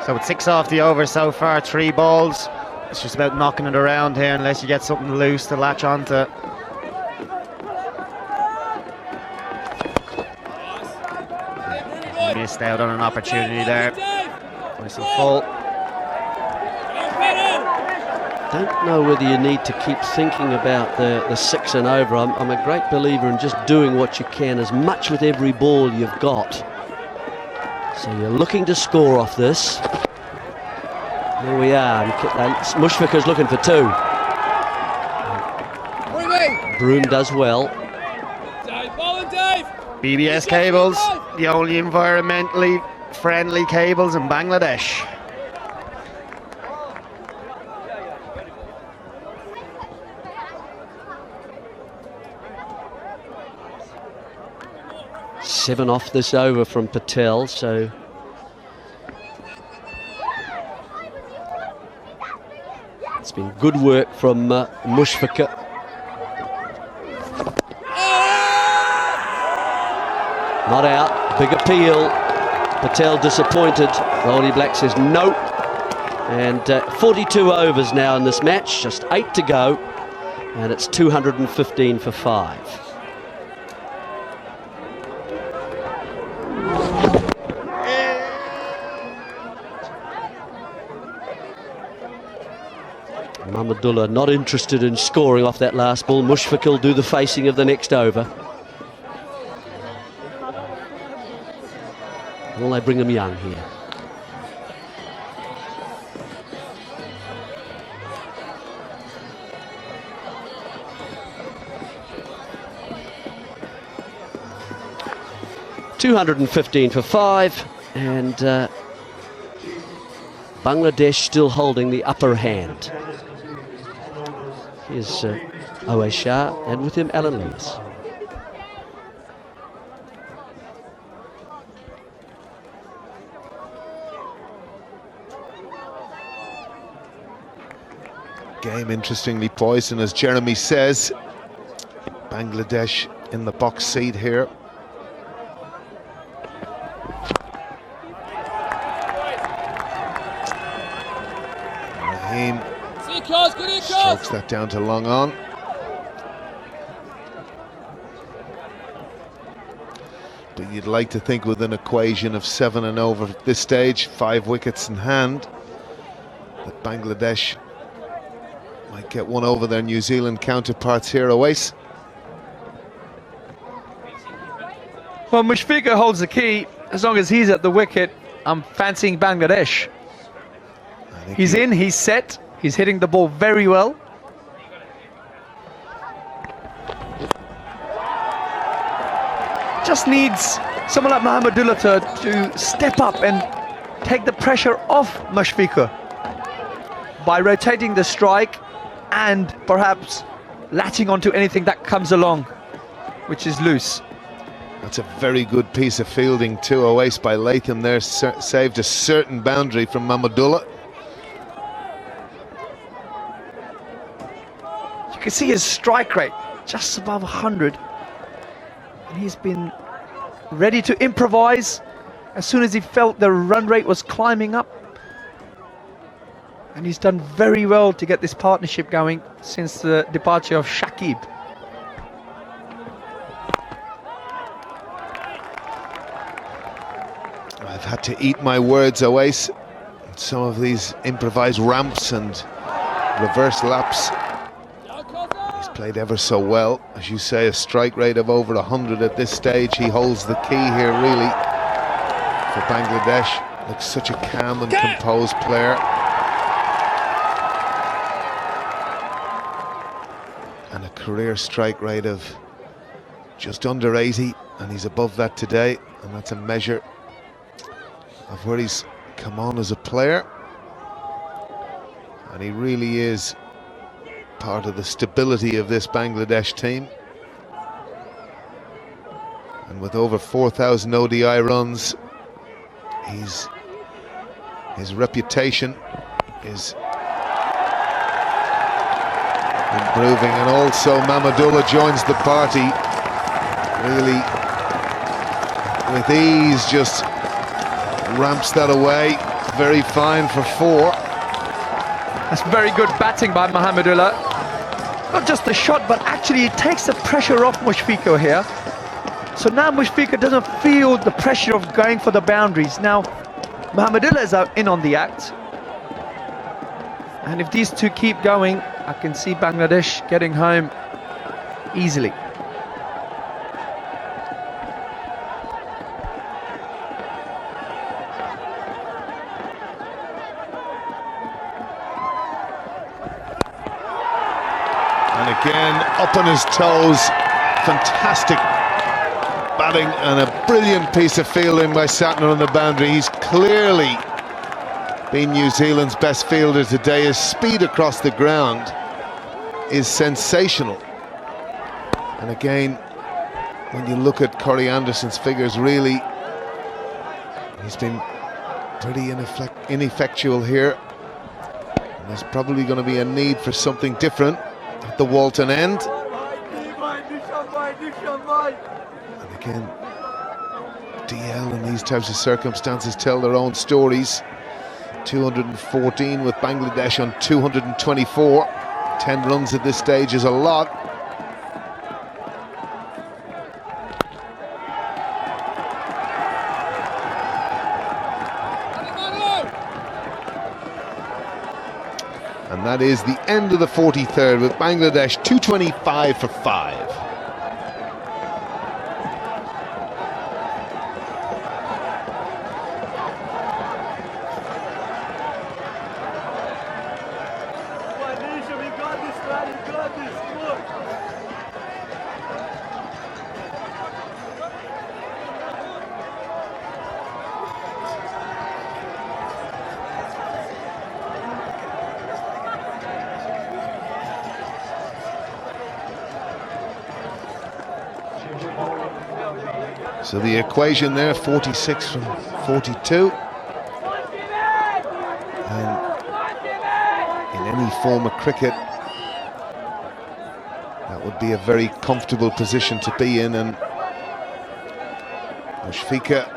So it's 6 off the over so far, 3 balls. It's just about knocking it around here unless you get something loose to latch onto. Missed out on an opportunity there. Nice and full. Don't know whether you need to keep thinking about the 6 and over. I'm a great believer in just doing what you can as much with every ball you've got. So you're looking to score off this. There we are. Mushfiqur's looking for 2. Broome does well. BBS cables, the only environmentally friendly cables in Bangladesh. Seven off this over from Patel, so it's been good work from Mushfiqur. Not out, big appeal. Patel disappointed. The All Black says no. And 42 overs now in this match, just 8 to go, and it's 215 for 5. Mahmudullah not interested in scoring off that last ball. Mushfiqur will do the facing of the next over. Will they bring him young here? $215 for 5, and Bangladesh still holding the upper hand. Here's Owe Shah, and with him Alan Lewis. Game interestingly poised, and as Jeremy says, Bangladesh in the box seat here. Rahim strokes that down to long on. But you'd like to think with an equation of 7 and over at this stage, 5 wickets in hand, that Bangladesh might get one over their New Zealand counterparts here. Oais. Well, Mushfiqur holds the key. As long as he's at the wicket, I'm fancying Bangladesh. He's in, he's set, he's hitting the ball very well. Just needs someone like Mahmudullah to step up and take the pressure off Mushfiqur by rotating the strike and perhaps latching onto anything that comes along, which is loose. That's a very good piece of fielding too. Oais by Latham there saved a certain boundary from Mahmudullah. You can see his strike rate just above 100, and he's been ready to improvise as soon as he felt the run rate was climbing up. And he's done very well to get this partnership going since the departure of Shakib. I've had to eat my words, Oais. Some of these improvised ramps and reverse laps. He's played ever so well. As you say, a strike rate of over 100 at this stage. He holds the key here, really, for Bangladesh. Looks such a calm and composed player. And a career strike rate of just under 80, and he's above that today, and that's a measure of where he's come on as a player. And he really is part of the stability of this Bangladesh team. And with over 4,000 ODI runs, his reputation is improving, and also Mahmudullah joins the party really with ease, just ramps that away. very fine for 4. That's very good batting by Mahamadullah. Not just the shot, but actually it takes the pressure off Mushfiqur here. So now Mushfiqur doesn't feel the pressure of going for the boundaries. Now Mahamadullah is out in on the act. And if these two keep going, I can see Bangladesh getting home easily. And again, up on his toes. Fantastic batting and a brilliant piece of fielding by Satner on the boundary. He's clearly been New Zealand's best fielder today. His speed across the ground is sensational. And again, when you look at Corey Anderson's figures, really, he's been pretty ineffectual here. And there's probably going to be a need for something different at the Walton end. And again, DL in these types of circumstances tell their own stories. 214 with Bangladesh on 224. 10 runs at this stage is a lot. And that is the end of the 43rd with Bangladesh 225 for 5. So the equation there, 46 from 42. And in any form of cricket, that would be a very comfortable position to be in. And Mushfiqur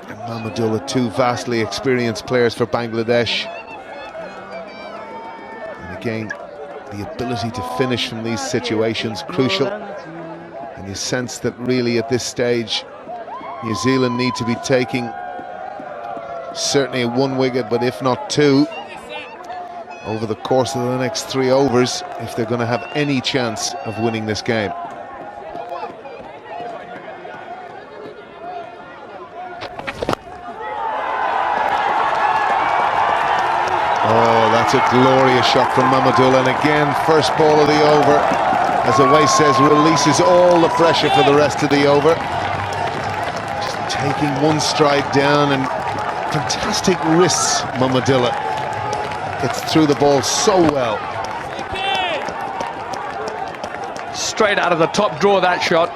and Mahamadullah, two vastly experienced players for Bangladesh. And again, the ability to finish from these situations, crucial. And you sense that really at this stage New Zealand need to be taking certainly 1 wicket, but if not 2, over the course of the next 3 overs if they're going to have any chance of winning this game. Oh, that's a glorious shot from Mahamadullah, and again, first ball of the over, as Awais says, releases all the pressure for the rest of the over. Just taking one stride down, and fantastic wrists, Mahamadullah. Gets through the ball so well. Straight out of the top drawer, that shot.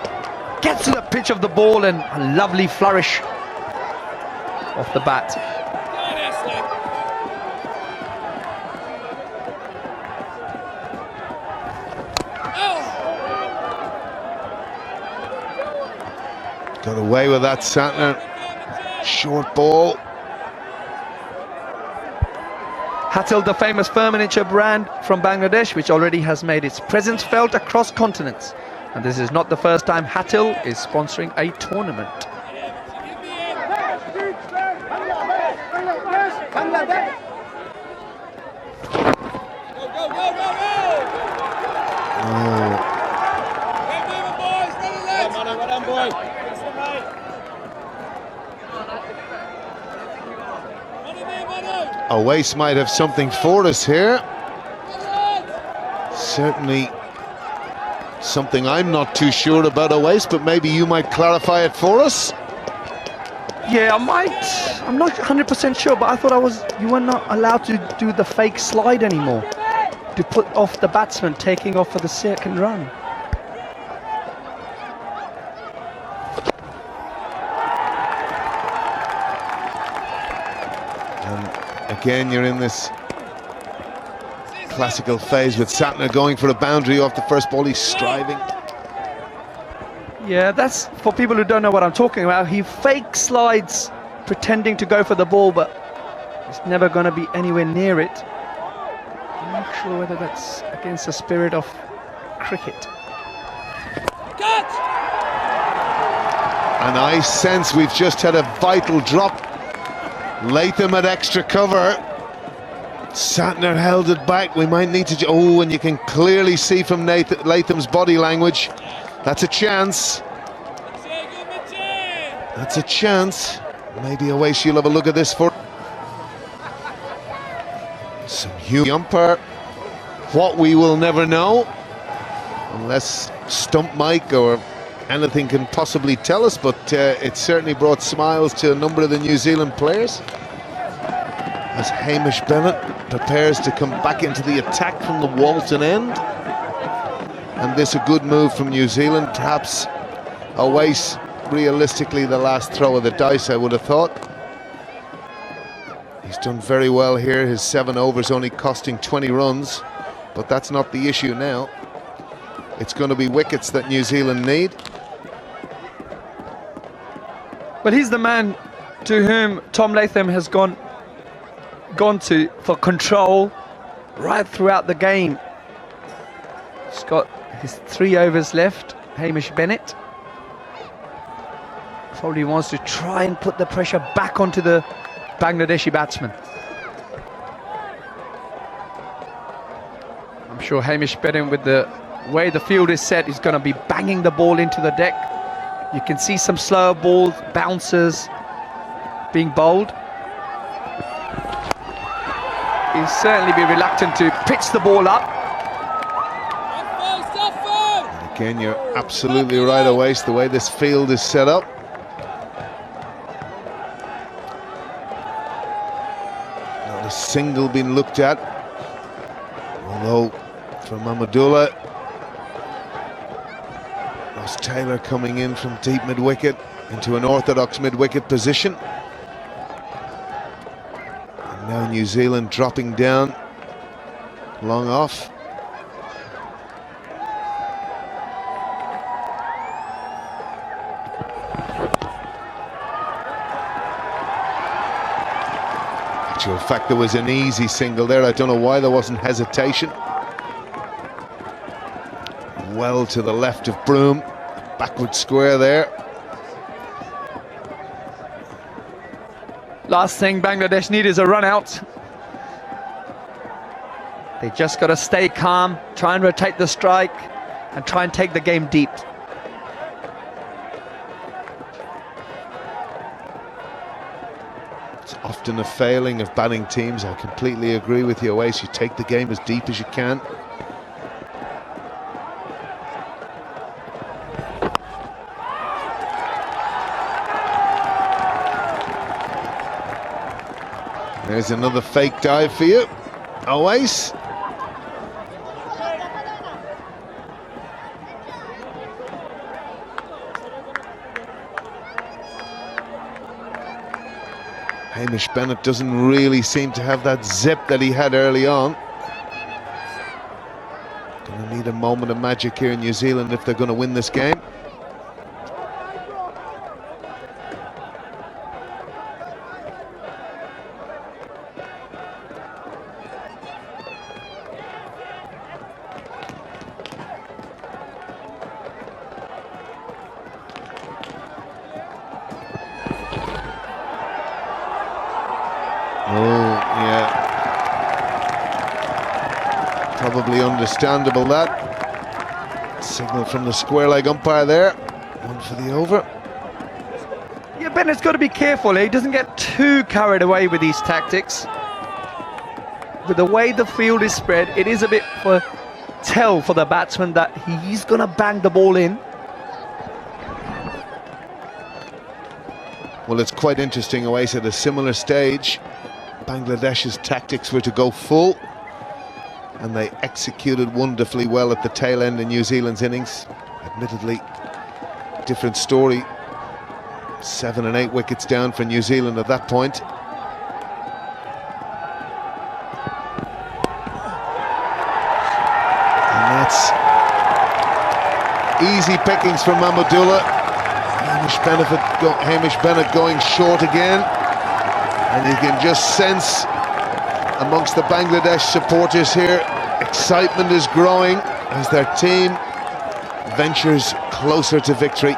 Gets to the pitch of the ball, and a lovely flourish off the bat. Got away with that, Satner. Short ball. Hattel, the famous furniture brand from Bangladesh, which already has made its presence felt across continents. And this is not the first time Hattel is sponsoring a tournament. Awais might have something for us here. Certainly something I'm not too sure about Awais, but maybe you might clarify it for us. Yeah, I might. I'm not 100% sure, but I thought you were not allowed to do the fake slide anymore, to put off the batsman taking off for the second run. Again, you're in this classical phase with Satner going for a boundary off the first ball. He's striving. Yeah, that's for people who don't know what I'm talking about. He fake slides pretending to go for the ball, but it's never going to be anywhere near it. I'm not sure whether that's against the spirit of cricket. And I sense we've just had a vital drop. Latham had extra cover. Santner held it back. We might need to... Oh, and you can clearly see from Latham's body language. That's a chance. That's a chance. Maybe Awais, you'll have a look at this for... Some huge umpire. What we will never know. Unless Stump Mike or anything can possibly tell us, but it certainly brought smiles to a number of the New Zealand players as Hamish Bennett prepares to come back into the attack from the Walton end. And this a good move from New Zealand. Perhaps Awais realistically the last throw of the dice, I would have thought. He's done very well here. His 7 overs only costing 20 runs, but that's not the issue now. It's going to be wickets that New Zealand need. But he's the man to whom Tom Latham has gone to for control right throughout the game. He's got his 3 overs left. Hamish Bennett probably wants to try and put the pressure back onto the Bangladeshi batsman. I'm sure Hamish Bennett, with the way the field is set, is going to be banging the ball into the deck. You can see some slower balls, bouncers being bowled. He'll certainly be reluctant to pitch the ball up. And again, you're absolutely right, Awais, the way this field is set up. Not a single been looked at. Although, for Mahmudullah, Ross Taylor coming in from deep mid-wicket into an orthodox mid-wicket position. And now New Zealand dropping down, long off. In fact, there was an easy single there. I don't know why there wasn't hesitation. Well to the left of Broome, backward square there. Last thing Bangladesh need is a run out. They just got to stay calm, try and rotate the strike, and try and take the game deep. It's often a failing of batting teams. I completely agree with you, Awais. You take the game as deep as you can. There's another fake dive for you, Awais. Hamish Bennett doesn't really seem to have that zip that he had early on. Gonna need a moment of magic here in New Zealand if they're going to win this game. Oh, yeah. Probably understandable, that. Signal from the square leg umpire there. One for the over. Yeah, Bennett's got to be careful. He doesn't get too carried away with these tactics. With the way the field is spread, it is a bit for tell for the batsman that he's going to bang the ball in. Well, it's quite interesting, Awais, at a similar stage. Bangladesh's tactics were to go full, and they executed wonderfully well at the tail end of New Zealand's innings. Admittedly, different story. 7 and 8 wickets down for New Zealand at that point. And that's easy pickings for Mahmudullah. Hamish Bennett going short again, and you can just sense amongst the Bangladesh supporters here, excitement is growing as their team ventures closer to victory.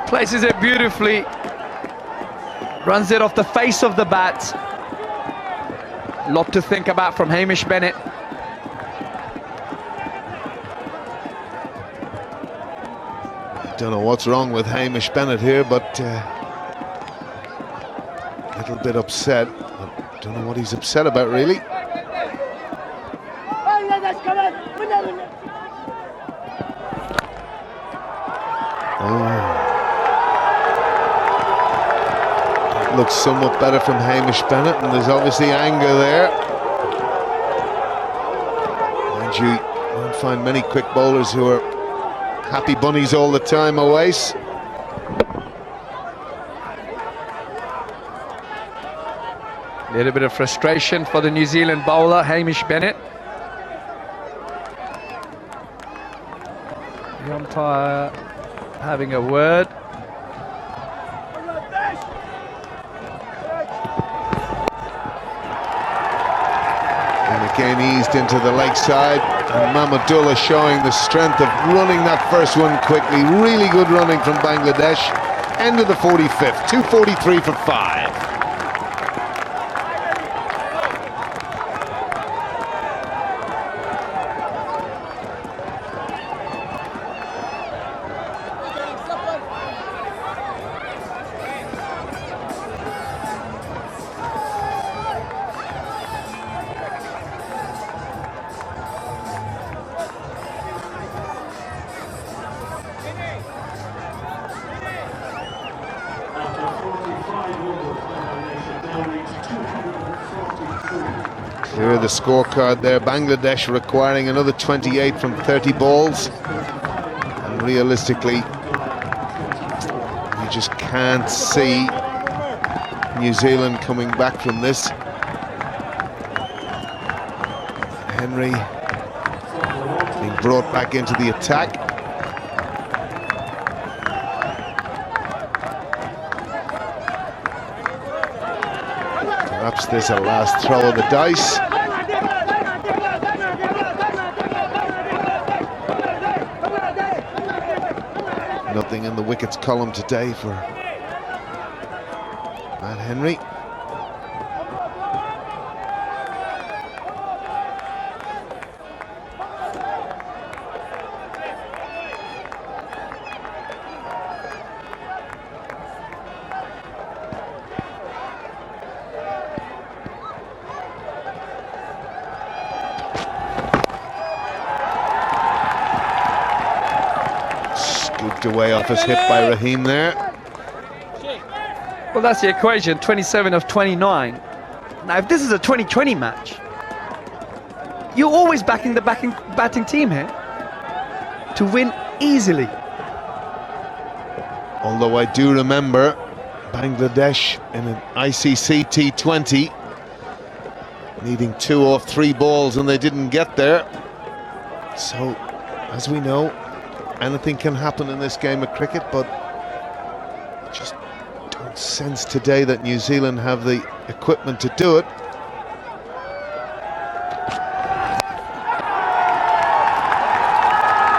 Places it beautifully, runs it off the face of the bat. Lot to think about from Hamish Bennett. Don't know what's wrong with Hamish Bennett here, but a little bit upset. Don't know what he's upset about, really. Looks somewhat better from Hamish Bennett, and there's obviously anger there. And you won't find many quick bowlers who are happy bunnies all the time, Owais. A little bit of frustration for the New Zealand bowler, Hamish Bennett. The umpire having a word. Again eased into the leg side, and Mahmudullah showing the strength of running that first one quickly. Really good running from Bangladesh. End of the 45th, 243 for 5. Here are the scorecard there. Bangladesh requiring another 28 from 30 balls. And realistically, you just can't see New Zealand coming back from this. Henry being brought back into the attack. Perhaps there's a last throw of the dice. Nothing in the wickets column today for Matt Henry. Away off his hip by Raheem there. Well, that's the equation, 27 of 29. Now, if this is a 2020 match, you're always backing the batting team here to win easily. Although I do remember Bangladesh in an ICC T20 needing 2 or 3 balls and they didn't get there. So, as we know, anything can happen in this game of cricket, but I just don't sense today that New Zealand have the equipment to do it.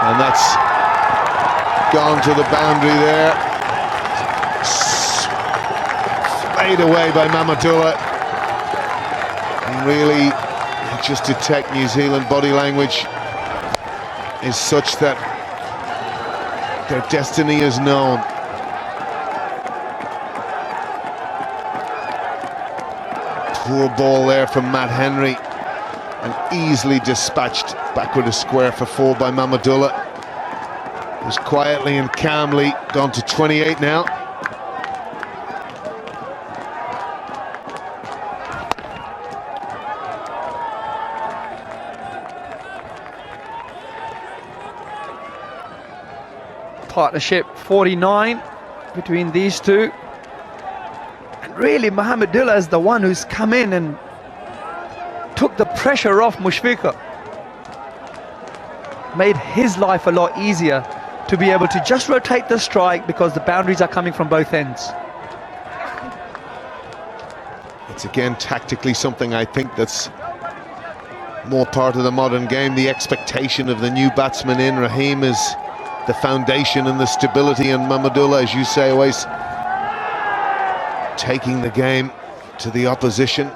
And that's gone to the boundary there. Flayed away by Mahmudullah. And really, you just detect New Zealand body language is such that their destiny is known. Poor ball there from Matt Henry, and easily dispatched backward a square for 4 by Mahmudullah, who's quietly and calmly gone to 28 now. Partnership 49 between these two, and really Mahmudullah is the one who's come in and took the pressure off Mushfiqur, made his life a lot easier to be able to just rotate the strike because the boundaries are coming from both ends. It's again tactically something I think that's more part of the modern game. The expectation of the new batsman in. Rahim is the foundation and the stability, and Mahmudullah, as you say, always taking the game to the opposition,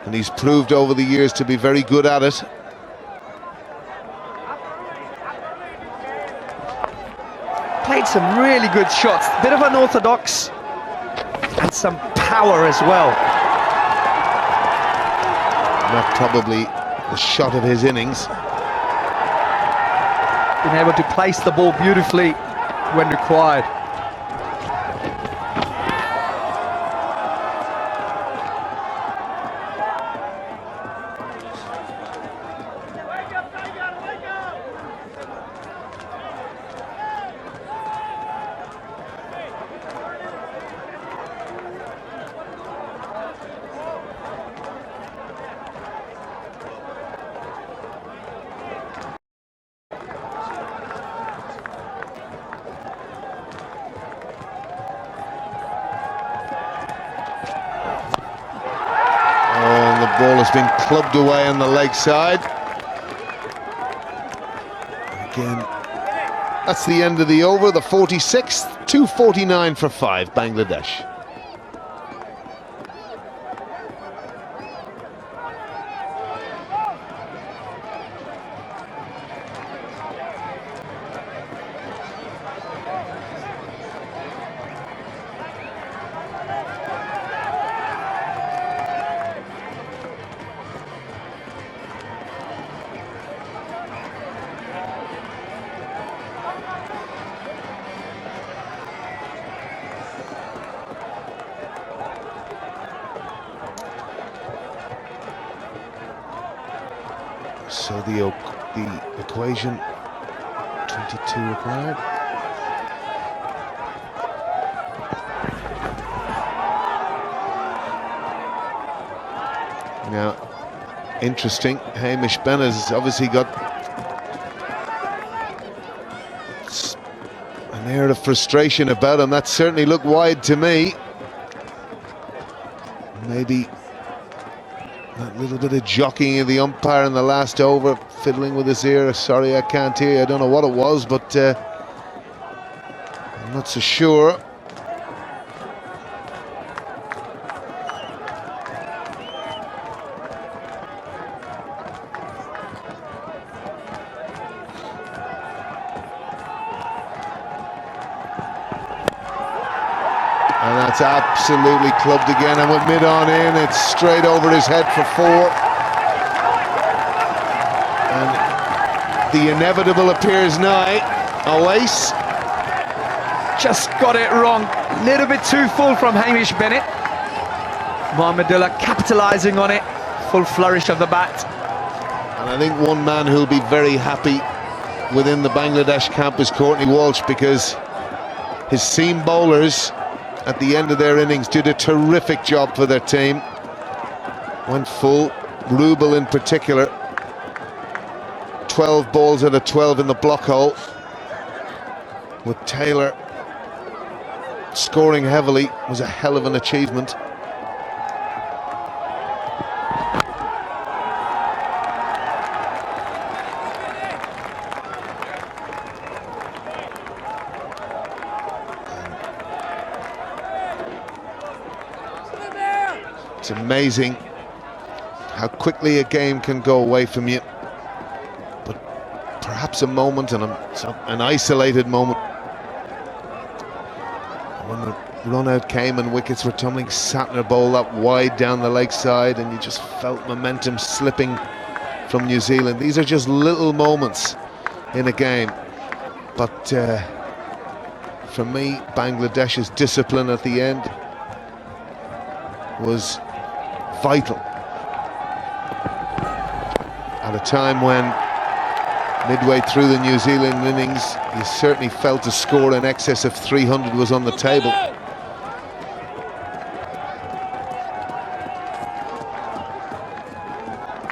and he's proved over the years to be very good at it. Played some really good shots, bit of unorthodox and some power as well. Not probably the shot of his innings. Been able to place the ball beautifully when required. Ball has been clubbed away on the leg side. Again, that's the end of the over, the 46th, 2:49 for 5, Bangladesh. So the equation, 22 required. Now, interesting, Hamish Benner's obviously got an air of frustration about him. That certainly looked wide to me. Maybe that little bit of jockeying of the umpire in the last over, fiddling with his ear. Sorry, I can't hear you. I don't know what it was, but I'm not so sure. And that's absolutely clubbed again, and with mid-on in, it's straight over his head for 4. And the inevitable appears nigh. Oais Just got it wrong, a little bit too full from Hamish Bennett. Mahmudullah capitalising on it, full flourish of the bat. And I think one man who'll be very happy within the Bangladesh camp is Courtney Walsh, because his seam bowlers at the end of their innings did a terrific job for their team. Went full, Rubel in particular. 12 balls out of 12 in the block hole, with Taylor scoring heavily. Was a hell of an achievement. It's amazing how quickly a game can go away from you, but perhaps a moment, and an isolated moment, when the run out came and wickets were tumbling, Satner bowled that wide down the leg side, and you just felt momentum slipping from New Zealand. These are just little moments in a game, but for me, Bangladesh's discipline at the end was vital at a time when, midway through the New Zealand innings, you certainly felt a score in excess of 300 was on the table.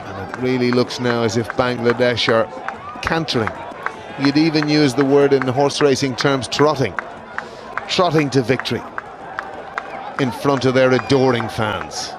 And it really looks now as if Bangladesh are cantering You'd even use the word in horse racing terms, trotting to victory in front of their adoring fans.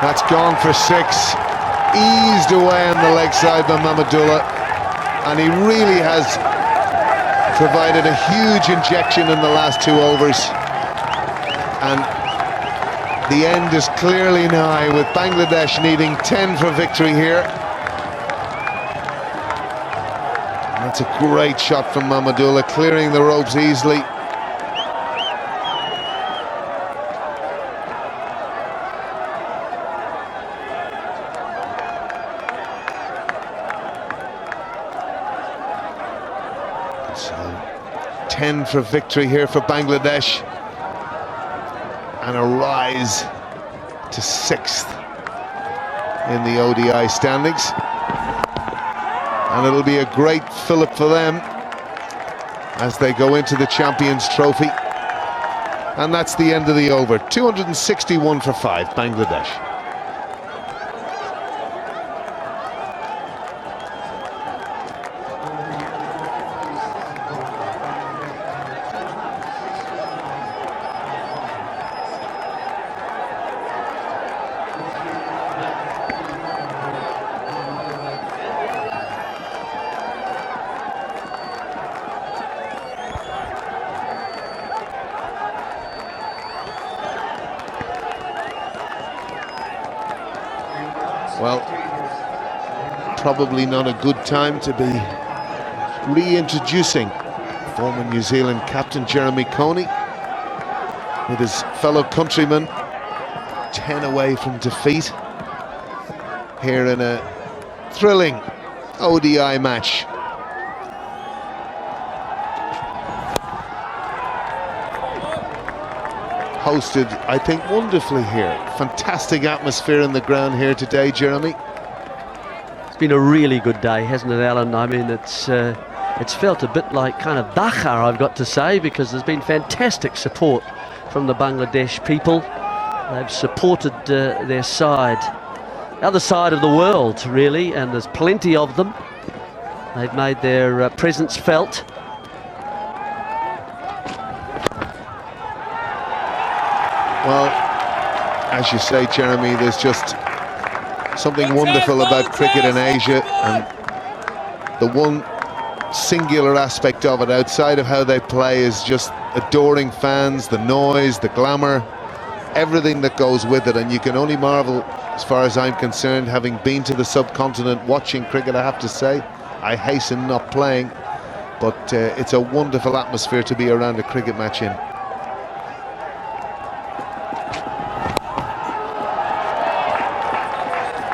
That's gone for 6, eased away on the leg side by Mamadullah, and he really has provided a huge injection in the last 2 overs, and the end is clearly nigh, with Bangladesh needing 10 for victory here. And that's a great shot from Mamadullah, clearing the ropes easily. So 10 for victory here for Bangladesh, and a rise to 6th in the ODI standings, and it'll be a great fillip for them as they go into the Champions Trophy. And that's the end of the over. 261 for 5, Bangladesh. Well, probably not a good time to be reintroducing former New Zealand captain Jeremy Coney with his fellow countrymen 10 away from defeat here in a thrilling ODI match. Hosted, I think, wonderfully here. Fantastic atmosphere in the ground here today, Jeremy. It's been a really good day, hasn't it, Alan? I mean, it's felt a bit like kind of Dhaka, I've got to say, because there's been fantastic support from the Bangladesh people. They've supported their side, the other side of the world, really, and there's plenty of them. They've made their presence felt. Well, as you say, Jeremy, there's just something wonderful about cricket in Asia, and the one singular aspect of it, outside of how they play, is just adoring fans, the noise, the glamour, everything that goes with it. And you can only marvel, as far as I'm concerned, having been to the subcontinent watching cricket. I have to say, I hasten not playing, but it's a wonderful atmosphere to be around a cricket match in.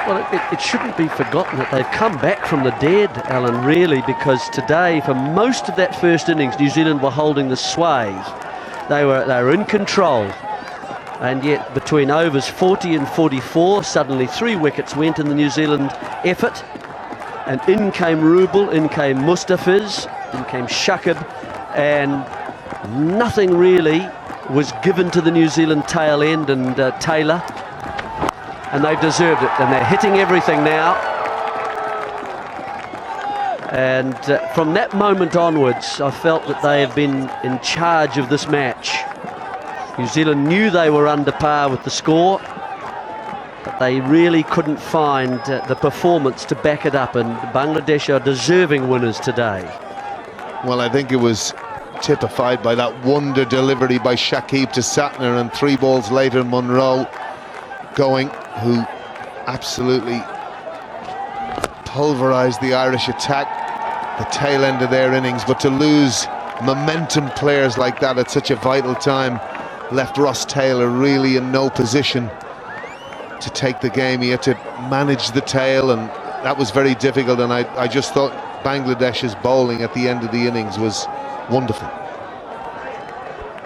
Well, it shouldn't be forgotten that they've come back from the dead, Alan, really, because today, for most of that first innings, New Zealand were holding the sway. They were in control, and yet between overs 40 and 44, suddenly 3 wickets went in the New Zealand effort, and in came Rubel, in came Mustafiz, in came Shakib, and nothing really was given to the New Zealand tail end and Taylor. And they've deserved it, and they're hitting everything now. And from that moment onwards, I felt that they have been in charge of this match. New Zealand knew they were under par with the score, but they really couldn't find the performance to back it up, and Bangladesh are deserving winners today. Well, I think it was typified by that wonder delivery by Shakib to Satner, and 3 balls later Monroe going, who absolutely pulverised the Irish attack, the tail end of their innings. But to lose momentum players like that at such a vital time left Ross Taylor really in no position to take the game. He had to manage the tail, and that was very difficult. And I just thought Bangladesh's bowling at the end of the innings was wonderful.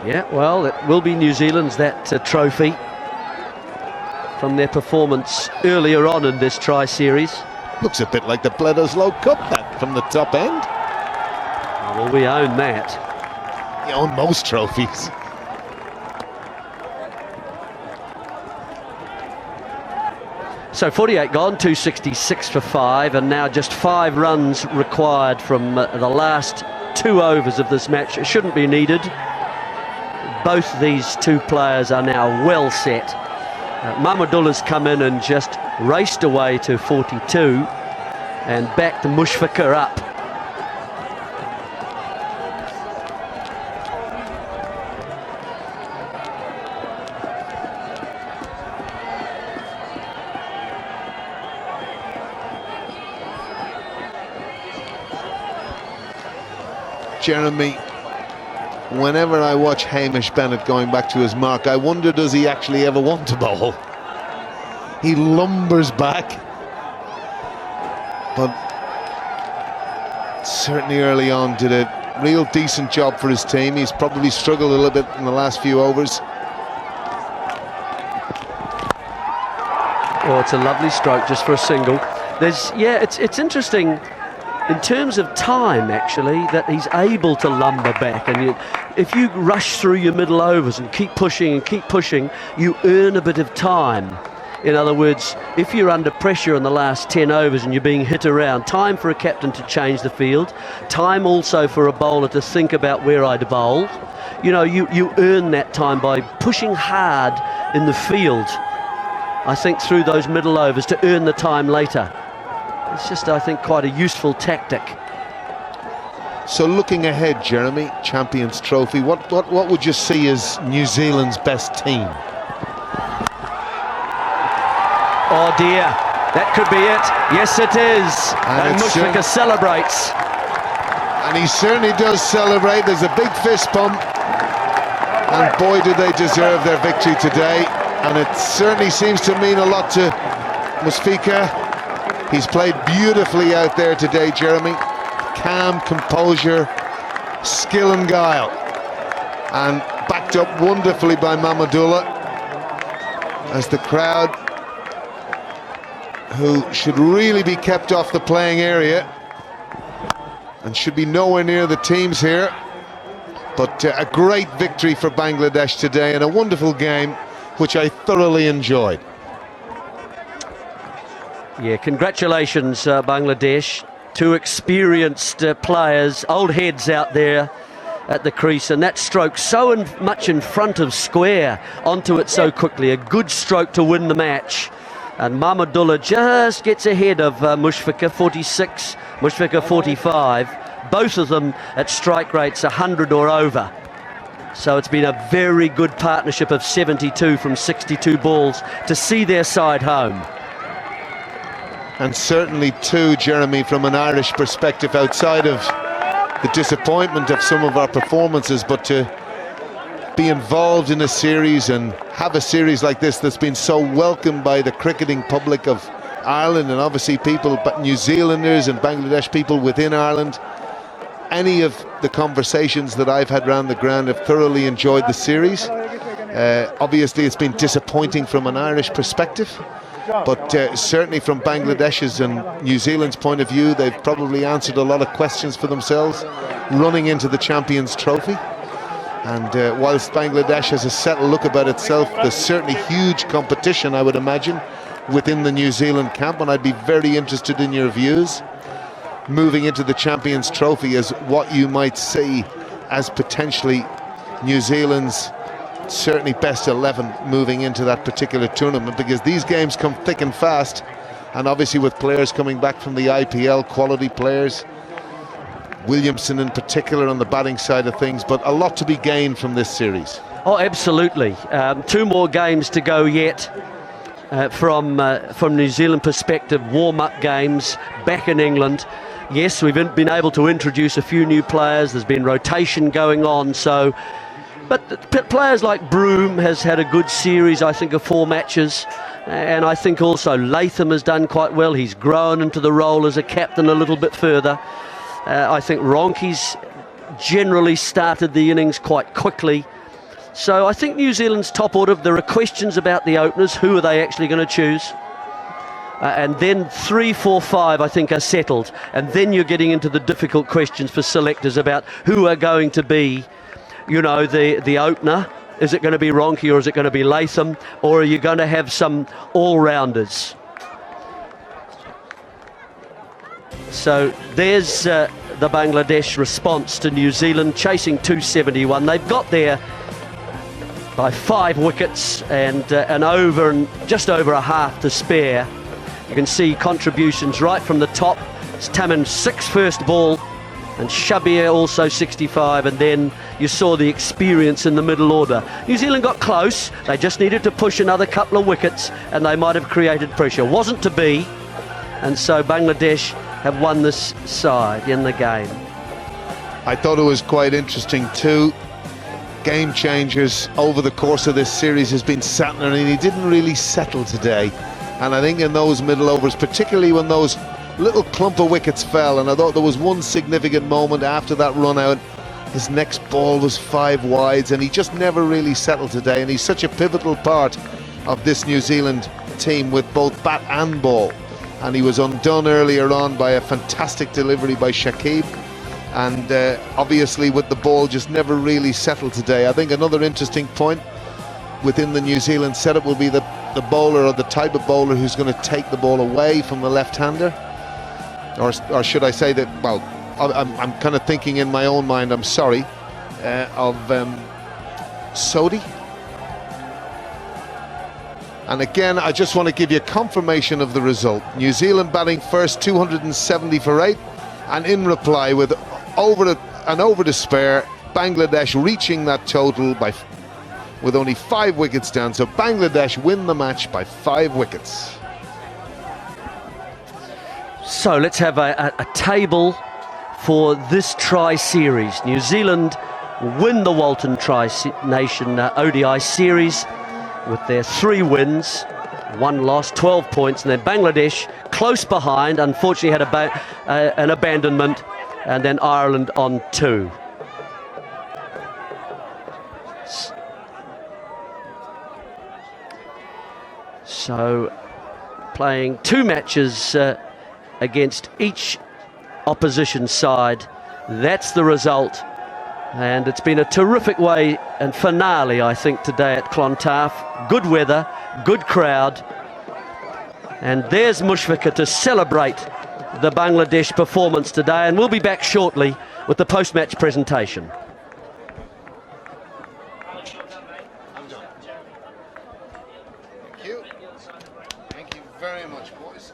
Yeah, well, it will be New Zealand's, that trophy, from their performance earlier on in this tri-series. Looks a bit like the Bledisloe Cup, that, from the top end. Well, we own that. You own most trophies. So 48 gone, 266 for 5, and now just 5 runs required from the last 2 overs of this match. It shouldn't be needed. Both these two players are now well set. Mahmudullah's come in and just raced away to 42 and backed Mushfiqur up. Jeremy, whenever I watch Hamish Bennett going back to his mark, I wonder, does he actually ever want to bowl? He lumbers back, but certainly early on did a real decent job for his team. He's probably struggled a little bit in the last few overs. Oh, it's a lovely stroke just for a single. It's interesting in terms of time, actually, that he's able to lumber back. And if you rush through your middle overs and keep pushing, you earn a bit of time. In other words, if you're under pressure in the last 10 overs and you're being hit around, time for a captain to change the field, time also for a bowler to think about where I'd bowl. You know, you earn that time by pushing hard in the field, I think, through those middle overs to earn the time later. It's just, I think, quite a useful tactic. So looking ahead, Jeremy, Champions Trophy, what would you see as New Zealand's best team? Oh dear, that could be it. Yes, it is. And Mushfiqur celebrates. And he certainly does celebrate. There's a big fist bump. And boy, do they deserve their victory today. And it certainly seems to mean a lot to Mushfiqur. He's played beautifully out there today, Jeremy. Calm, composure, skill and guile. And backed up wonderfully by Mahmudullah, as the crowd, who should really be kept off the playing area and should be nowhere near the teams here. But a great victory for Bangladesh today, and a wonderful game which I thoroughly enjoyed. Yeah, congratulations, Bangladesh. 2 experienced players, old heads out there at the crease, and that stroke so much in front of square, onto it so quickly. A good stroke to win the match. And Mahmudullah just gets ahead of Mushfiqur, 46, Mushfiqur 45. Both of them at strike rates 100 or over. So it's been a very good partnership of 72 from 62 balls to see their side home. And certainly too, Jeremy, from an Irish perspective, outside of the disappointment of some of our performances, but to be involved in a series and have a series like this that's been so welcomed by the cricketing public of Ireland, and obviously people, but New Zealanders and Bangladesh people within Ireland. Any of the conversations that I've had around the ground have thoroughly enjoyed the series. Obviously it's been disappointing from an Irish perspective, but certainly from Bangladesh's and New Zealand's point of view, they've probably answered a lot of questions for themselves running into the Champions Trophy. And whilst Bangladesh has a settled look about itself, there's certainly huge competition, I would imagine, within the New Zealand camp, and I'd be very interested in your views moving into the Champions Trophy as what you might see as potentially New Zealand's certainly best 11 moving into that particular tournament, because these games come thick and fast, and obviously with players coming back from the IPL, quality players, Williamson in particular on the batting side of things, but a lot to be gained from this series. Oh, absolutely. 2 more games to go yet. From New Zealand perspective, warm-up games back in England. Yes, we've been able to introduce a few new players. There's been rotation going on. But players like Broome has had a good series, I think, of 4 matches. And I think also Latham has done quite well. He's grown into the role as a captain a little bit further. I think Ronke's generally started the innings quite quickly. So I think New Zealand's top order, there are questions about the openers. Who are they actually going to choose? and then 3, 4, 5 I think are settled, and then you're getting into the difficult questions for selectors about who are going to be, you know, the opener. Is it going to be Ronke or is it going to be Latham, or are you going to have some all-rounders? So there's the Bangladesh response to New Zealand, chasing 271. They've got there by 5 wickets and just over a half to spare. You can see contributions right from the top. It's Tamin 6 first ball, and Shabir also 65, and then you saw the experience in the middle order. New Zealand got close. They just needed to push another couple of wickets and they might have created pressure. Wasn't to be, and so Bangladesh have won this side in the game. I thought it was quite interesting too. Game changers over the course of this series has been Satner, and he didn't really settle today. And I think in those middle overs, particularly when those little clump of wickets fell, and I thought there was one significant moment after that run out, his next ball was 5 wides, and he just never really settled today. And he's such a pivotal part of this New Zealand team with both bat and ball. And he was undone earlier on by a fantastic delivery by Shakib, and obviously with the ball just never really settled today. I think another interesting point within the New Zealand setup will be the bowler, or the type of bowler who's going to take the ball away from the left-hander, or should I say that, well, I'm kind of thinking in my own mind, I'm sorry, of Sodhi. And again, I just want to give you confirmation of the result. New Zealand batting first, 270 for 8, and in reply with over to spare, Bangladesh reaching that total with only 5 wickets down. So Bangladesh win the match by 5 wickets. So let's have a table for this tri-series. New Zealand win the Walton Tri-Nation ODI series with their 3 wins, 1 loss, 12 points, and then Bangladesh close behind, unfortunately had an abandonment, and then Ireland on 2. So playing 2 matches against each opposition side. That's the result. And it's been a terrific way and finale, I think, today at Clontarf. Good weather, good crowd. And there's Mushfiqur to celebrate the Bangladesh performance today. And we'll be back shortly with the post-match presentation. Thank you. Thank you very much, boys.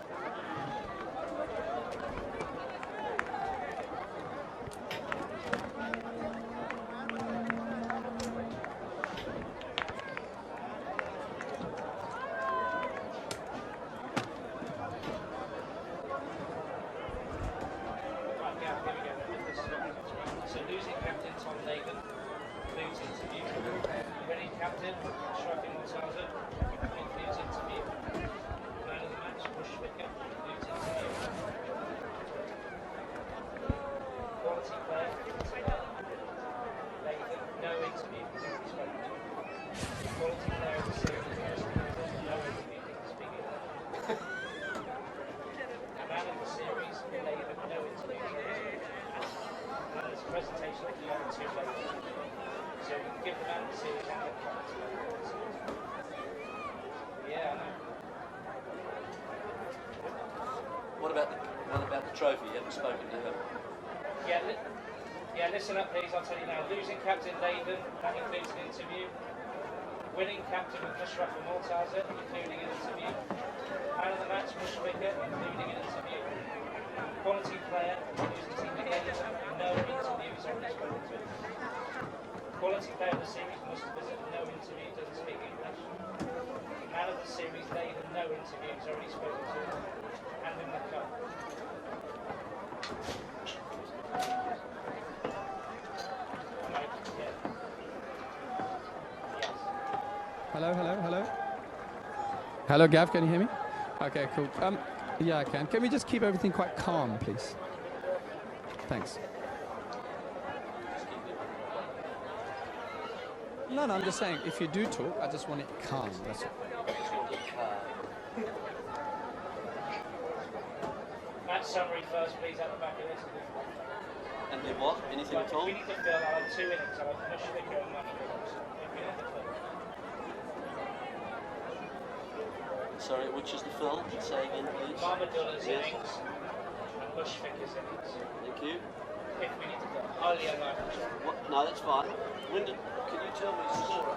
So losing captain Tom Lagan, Blues interview. Winning captain, Shrugging Montalza, Blues interview. Man of the match, Mushfiqur, Blues interview. Quality player, Lagan, no interview, quality player of the series, no interview, speaking. And man of the series, Lagan, no interview. Presentation of the other 2 later. So we can give them out the series and the cards. Yeah, I know. What about the trophy? You haven't spoken to him. Yeah, listen up please, I'll tell you now. Losing captain Latham, that includes an interview. Winning captain with Mushraf and Mortaza, including an interview. Man of the match, Mushfiqur, including an interview. Quality player, who's team against no interviews already spoken to. Quality player of the series must visit no interview, doesn't speak English. Man of the series, Latham, no interviews already spoken to. Hand in the cup. Right, yeah. Yes. Hello. Hello, Gav, can you hear me? Okay, cool. Yeah, I can. Can we just keep everything quite calm, please? Thanks. No, I'm just saying, if you do talk, I just want it calm. That's all. match summary first, please, at the back of this. And then what? Anything at all? We need to fill out 2 innings. I'll have Mushfiqur and Mahmoud. If we need to fill. Sorry, which is the fill? Say again, please. Mahmoud's innings and Mushfiqur's innings. Thank you. If we need to fill. Oh, yeah, no. What? No, that's fine. When did? Can you tell me, Sora?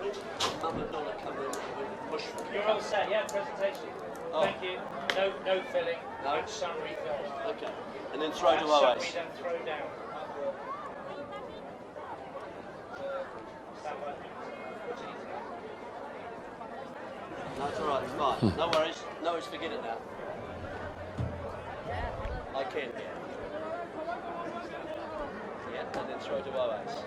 When did Mahmoud come in with Mushfiqur? You're all set, yeah, presentation. Oh. Thank you. No filling. No. Match summary first. Okay. And then throw to Match summary, OS. then throw down. Stand by. No, it's all right. It's fine. No worries. No worries. Forget it now. I can. Yeah. And then throw to OS.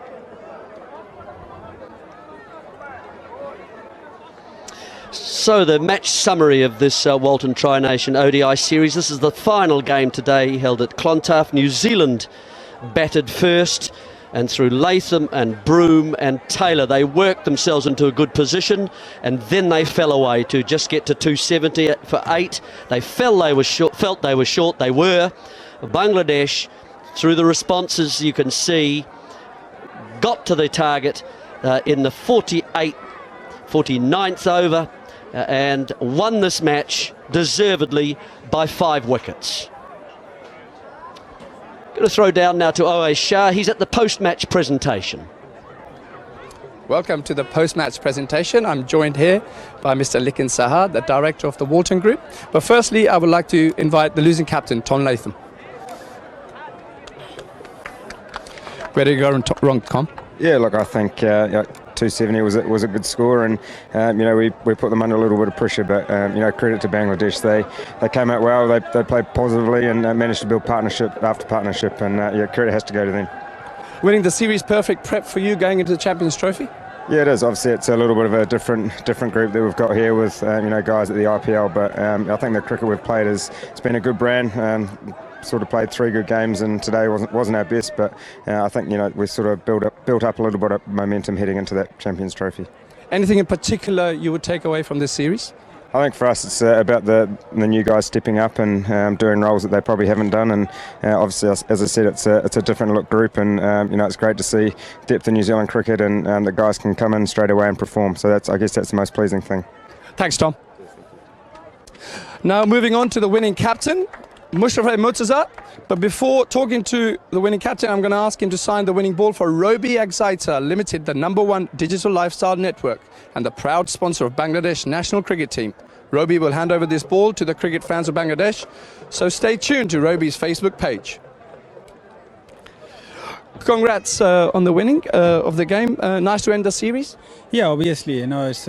So the match summary of this Walton Tri-Nation ODI series. This is the final game today, held at Clontarf. New Zealand batted first, and through Latham and Broome and Taylor, they worked themselves into a good position, and then they fell away to just get to 270 for 8. They felt they were short. They were. Bangladesh, through the responses you can see, got to the target in the 49th over. And won this match deservedly by 5 wickets. Going to throw down now to O.A. Shah. He's at the post-match presentation. Welcome to the post-match presentation. I'm joined here by Mr. Likin Sahar, the director of the Walton Group. But firstly, I would like to invite the losing captain, Tom Latham. Where did you go wrong, Tom? Yeah, look, I think 270 was a good score, and we put them under a little bit of pressure. But credit to Bangladesh, they came out well. They played positively and managed to build partnership after partnership, and credit has to go to them. Winning the series, perfect prep for you going into the Champions Trophy. Yeah, it is. Obviously, it's a little bit of a different group that we've got here with guys at the IPL. But I think the cricket we've played it's been a good brand. Sort of played 3 good games, and today wasn't our best, but I think we sort of built up a little bit of momentum heading into that Champions Trophy. Anything in particular you would take away from this series? I think for us it's about the new guys stepping up and doing roles that they probably haven't done, and obviously, as I said, it's a different look group, and it's great to see depth in New Zealand cricket, and the guys can come in straight away and perform. So I guess that's the most pleasing thing. Thanks, Tom. Now moving on to the winning captain, Mushraf Murtaza. But before talking to the winning captain, I'm going to ask him to sign the winning ball for Robi Exita Limited, the #1 digital lifestyle network and the proud sponsor of Bangladesh national cricket team. Robi will hand over this ball to the cricket fans of Bangladesh, so stay tuned to Robi's Facebook page. Congrats on the winning of the game. Nice to end the series. Yeah, obviously, it's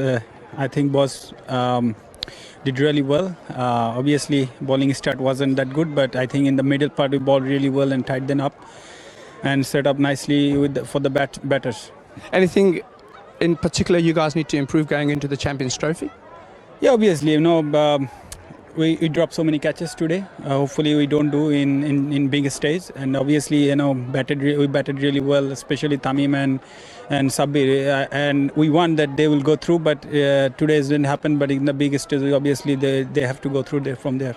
I think boss did really well. Obviously, bowling start wasn't that good, but I think in the middle part we bowled really well and tied them up and set up nicely for the batters. Anything in particular you guys need to improve going into the Champions Trophy? Yeah, obviously, we dropped so many catches today. Hopefully we don't do in big stage. And obviously, we batted really well, especially Tamim and Sabir. And we want that they will go through, but today it didn't happen. But in the big stage, obviously they have to go through from there.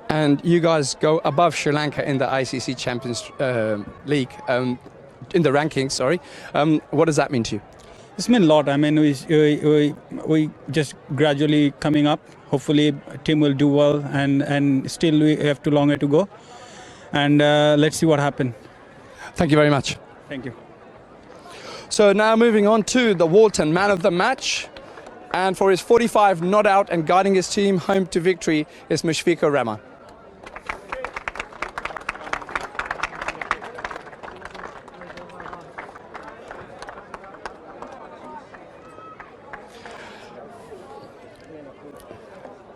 And you guys go above Sri Lanka in the ICC Champions League, in the rankings. Sorry, what does that mean to you? It's meant a lot. I mean, we just gradually coming up. Hopefully, team will do well, and still we have too long to go. And let's see what happens. Thank you very much. Thank you. So now moving on to the Walton man of the match, and for his 45 not out and guiding his team home to victory is Mushfiqur Rahman.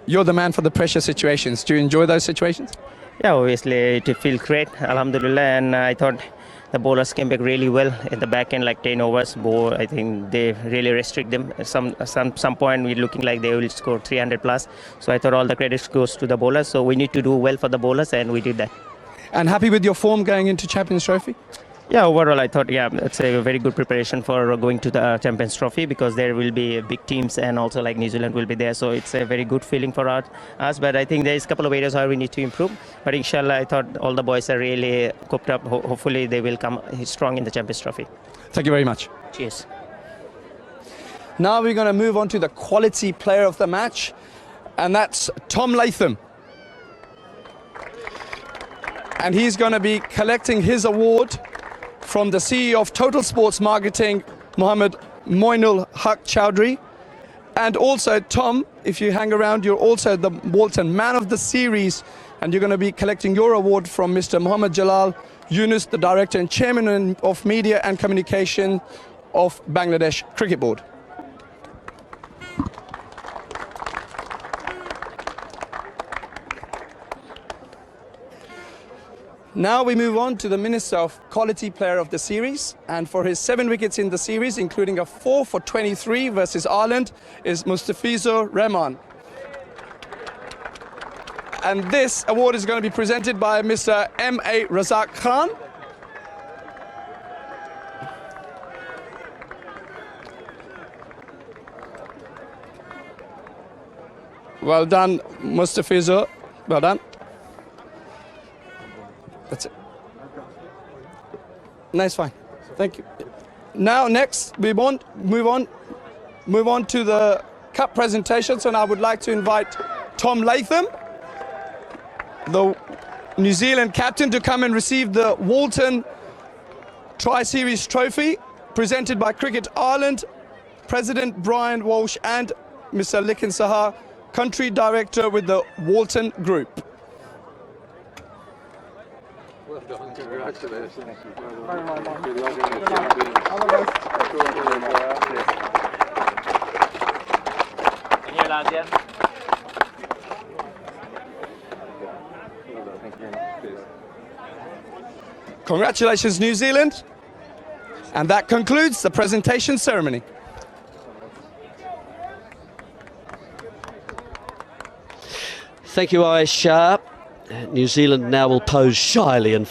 You're the man for the pressure situations. Do you enjoy those situations? Yeah, obviously it feels great, alhamdulillah, and I thought the bowlers came back really well at the back end, like 10 overs. I think they really restrict them. Some point we're looking like they will score 300 plus. So I thought all the credit goes to the bowlers. So we need to do well for the bowlers, and we did that. And happy with your form going into Champions Trophy? Yeah, overall, I thought, it's a very good preparation for going to the Champions Trophy, because there will be big teams and also like New Zealand will be there. So it's a very good feeling for us. But I think there is a couple of areas where we need to improve. But inshallah, I thought all the boys are really cooked up. Hopefully, they will come strong in the Champions Trophy. Thank you very much. Cheers. Now we're going to move on to the quality player of the match, and that's Tom Latham. And he's going to be collecting his award from the CEO of Total Sports Marketing, Mohammed Moinul Haq Chowdhury. And also, Tom, if you hang around, you're also the Walton Man of the Series, and you're going to be collecting your award from Mr. Mohammed Jalal Yunus, the Director and Chairman of Media and Communication of Bangladesh Cricket Board. Now we move on to the Minister of Quality Player of the Series, and for his 7 wickets in the series, including a 4 for 23 versus Ireland, is Mustafizur Rahman. And this award is going to be presented by Mr. M.A. Razak Khan. Well done, Mustafizur. Well done. That's it. Nice, fine. Thank you. Now, next, we move on to the cup presentations, and I would like to invite Tom Latham, the New Zealand captain, to come and receive the Walton Tri-Series trophy, presented by Cricket Ireland, President Brian Walsh and Mr. Likin Sahar, Country Director with the Walton Group. Congratulations. Congratulations, New Zealand. And that concludes the presentation ceremony. Thank you, Aisha. New Zealand now will pose shyly and